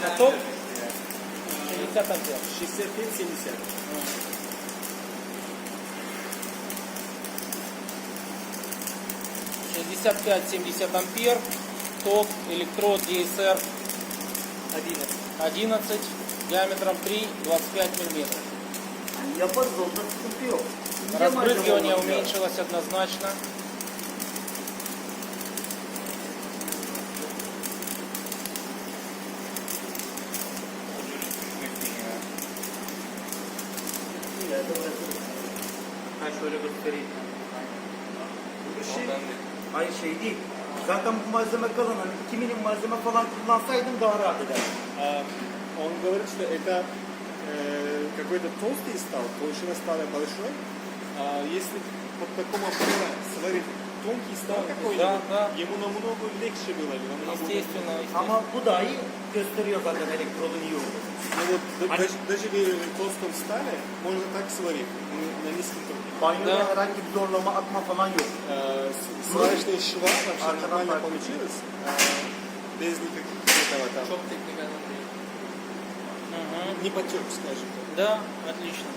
А ток 60 ампер. 65-70. — 65-70 ампер, ток, электрод DSR 11, диаметром 3,25 миллиметров. Yaparız, onda sıkıntı yok. İnce malzeme Разбрызгивание olması lazım. уменьшилось однозначно. İleride bırakırız. Ben şöyle göstereyim. Bu şey, hayır şey değil. Zaten bu malzeme kalın. Hani 2 milim malzeme falan kullansaydım daha rahat ederdim. Он говорит, что это какой-то толстый стал, толщина стала большой. Если под таком объеме сварить тонкий стал какой-нибудь, да. ему намного легче было. Естественно, Ama bu dahi gösteriyor zaten elektrodun iyi olduğunu. Ну вот даже в толстом стале можно так сварить, на низком токе. Banyoda Да. herhangi bir zorlama, atma falan yok. Сварочные шва вообще Аркадан нормально так. получилось, без никаких этого там. Мгм. Не потек, скажем. Да, отлично.